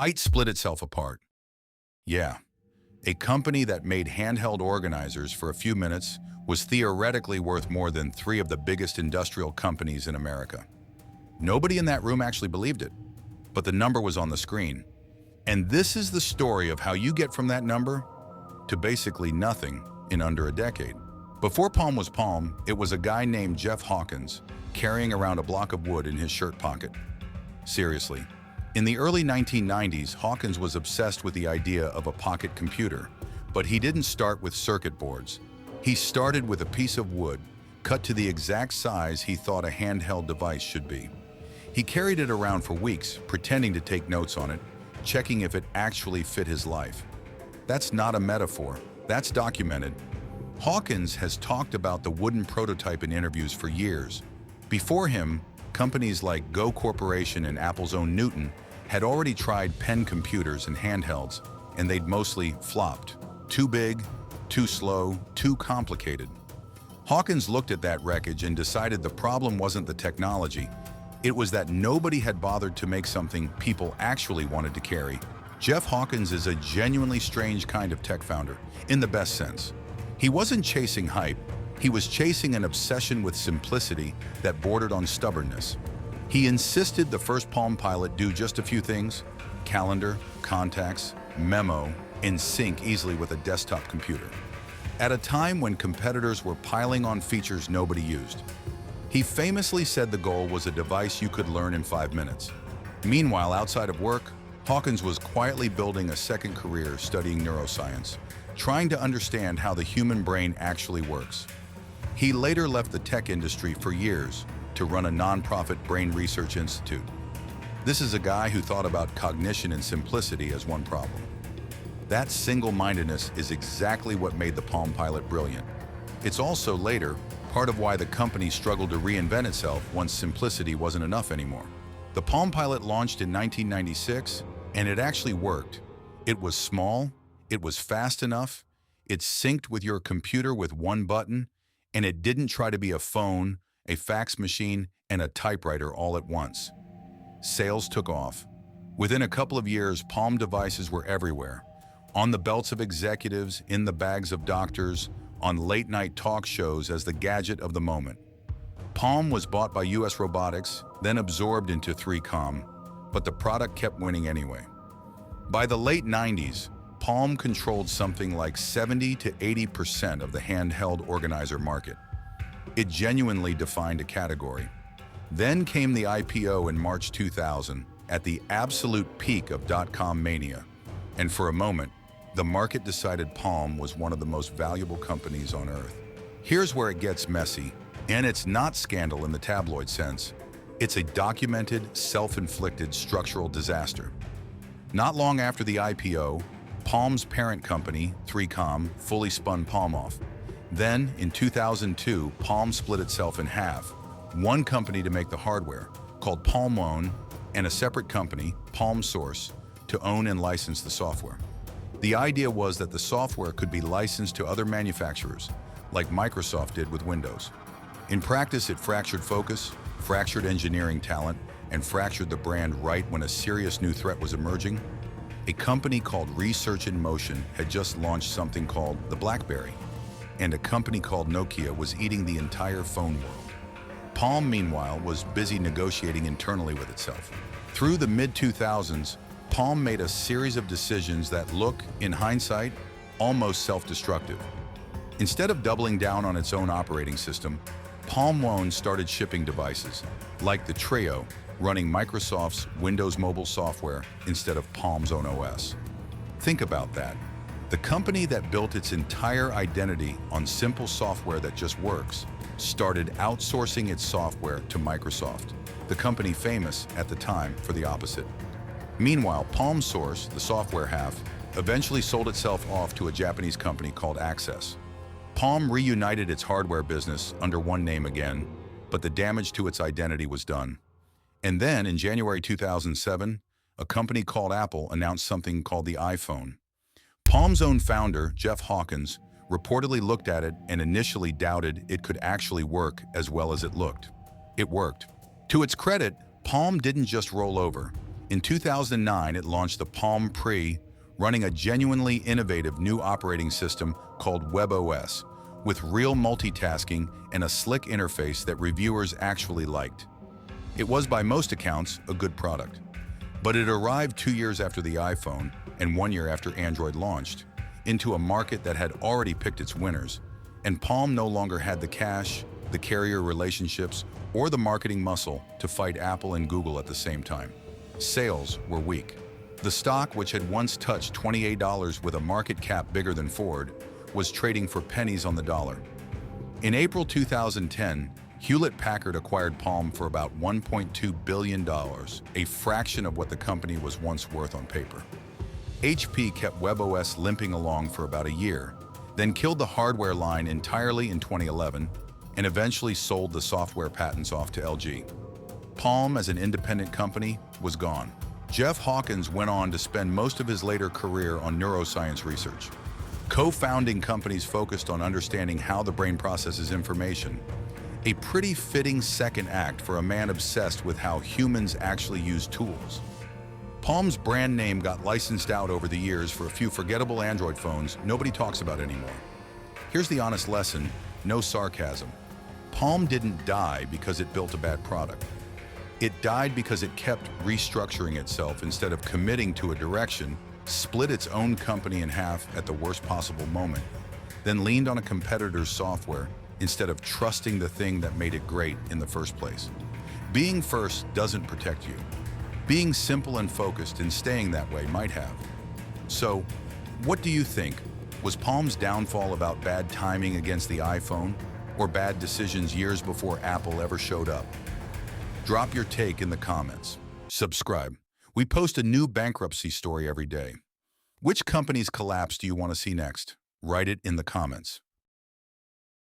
It split itself apart. Yeah, a company that made handheld organizers for a few minutes was theoretically worth more than three of the biggest industrial companies in America. Nobody in that room actually believed it, but the number was on the screen. And this is the story of how you get from that number to basically nothing in under a decade. Before Palm was Palm, it was a guy named Jeff Hawkins carrying around a block of wood in his shirt pocket. Seriously. In the early 1990s, Hawkins was obsessed with the idea of a pocket computer, but he didn't start with circuit boards. He started with a piece of wood, cut to the exact size he thought a handheld device should be. He carried it around for weeks, pretending to take notes on it, checking if it actually fit his life. That's not a metaphor, that's documented. Hawkins has talked about the wooden prototype in interviews for years. Before him, companies like Go Corporation and Apple's own Newton had already tried pen computers and handhelds, and they'd mostly flopped. Too big, too slow, too complicated. Hawkins looked at that wreckage and decided the problem wasn't the technology. It was that nobody had bothered to make something people actually wanted to carry. Jeff Hawkins is a genuinely strange kind of tech founder, in the best sense. He wasn't chasing hype, he was chasing an obsession with simplicity that bordered on stubbornness. He insisted the first Palm Pilot do just a few things: calendar, contacts, memo, and sync easily with a desktop computer. At a time when competitors were piling on features nobody used. He famously said the goal was a device you could learn in 5 minutes. Meanwhile, outside of work, Hawkins was quietly building a second career studying neuroscience, trying to understand how the human brain actually works. He later left the tech industry for years to run a nonprofit brain research institute. This is a guy who thought about cognition and simplicity as one problem. That single-mindedness is exactly what made the Palm Pilot brilliant. It's also later part of why the company struggled to reinvent itself once simplicity wasn't enough anymore. The Palm Pilot launched in 1996, and it actually worked. It was small, it was fast enough, it synced with your computer with one button, and it didn't try to be a phone, a fax machine, and a typewriter all at once. Sales took off. Within a couple of years, Palm devices were everywhere. On the belts of executives, in the bags of doctors, on late-night talk shows as the gadget of the moment. Palm was bought by US Robotics, then absorbed into 3Com, but the product kept winning anyway. By the late 90s, Palm controlled something like 70 to 80% of the handheld organizer market. It genuinely defined a category. Then came the IPO in March 2000, at the absolute peak of dot-com mania, and for a moment, the market decided Palm was one of the most valuable companies on earth. Here's where it gets messy, and it's not scandal in the tabloid sense. It's a documented, self-inflicted structural disaster. Not long after the IPO, Palm's parent company, 3Com, fully spun Palm off. Then, in 2002, Palm split itself in half. One company to make the hardware, called Palm One, and a separate company, Palm Source, to own and license the software. The idea was that the software could be licensed to other manufacturers, like Microsoft did with Windows. In practice, it fractured focus, fractured engineering talent, and fractured the brand right when a serious new threat was emerging. A company called Research in Motion had just launched something called the BlackBerry, and a company called Nokia was eating the entire phone world. Palm, meanwhile, was busy negotiating internally with itself. Through the mid-2000s, Palm made a series of decisions that look, in hindsight, almost self-destructive. Instead of doubling down on its own operating system, Palm One started shipping devices, like the Treo, running Microsoft's Windows Mobile software instead of Palm's own OS. Think about that. The company that built its entire identity on simple software that just works started outsourcing its software to Microsoft, the company famous at the time for the opposite. Meanwhile, Palm Source, the software half, eventually sold itself off to a Japanese company called Access. Palm reunited its hardware business under one name again, but the damage to its identity was done. And then, in January 2007, a company called Apple announced something called the iPhone. Palm's own founder, Jeff Hawkins, reportedly looked at it and initially doubted it could actually work as well as it looked. It worked. To its credit, Palm didn't just roll over. In 2009, it launched the Palm Pre, running a genuinely innovative new operating system called WebOS, with real multitasking and a slick interface that reviewers actually liked. It was, by most accounts, a good product. But it arrived 2 years after the iPhone and 1 year after Android launched, into a market that had already picked its winners, and Palm no longer had the cash, the carrier relationships, or the marketing muscle to fight Apple and Google at the same time. Sales were weak. The stock, which had once touched $28 with a market cap bigger than Ford, was trading for pennies on the dollar. In April 2010, Hewlett-Packard acquired Palm for about $1.2 billion, a fraction of what the company was once worth on paper. HP kept WebOS limping along for about a year, then killed the hardware line entirely in 2011, and eventually sold the software patents off to LG. Palm, as an independent company, was gone. Jeff Hawkins went on to spend most of his later career on neuroscience research, co-founding companies focused on understanding how the brain processes information, a pretty fitting second act for a man obsessed with how humans actually use tools. Palm's brand name got licensed out over the years for a few forgettable Android phones nobody talks about anymore. Here's the honest lesson, no sarcasm. Palm didn't die because it built a bad product. It died because it kept restructuring itself instead of committing to a direction, split its own company in half at the worst possible moment, then leaned on a competitor's software instead of trusting the thing that made it great in the first place. Being first doesn't protect you. Being simple and focused and staying that way might have. So, what do you think? Was Palm's downfall about bad timing against the iPhone, or bad decisions years before Apple ever showed up? Drop your take in the comments. Subscribe. We post a new bankruptcy story every day. Which company's collapse do you want to see next? Write it in the comments.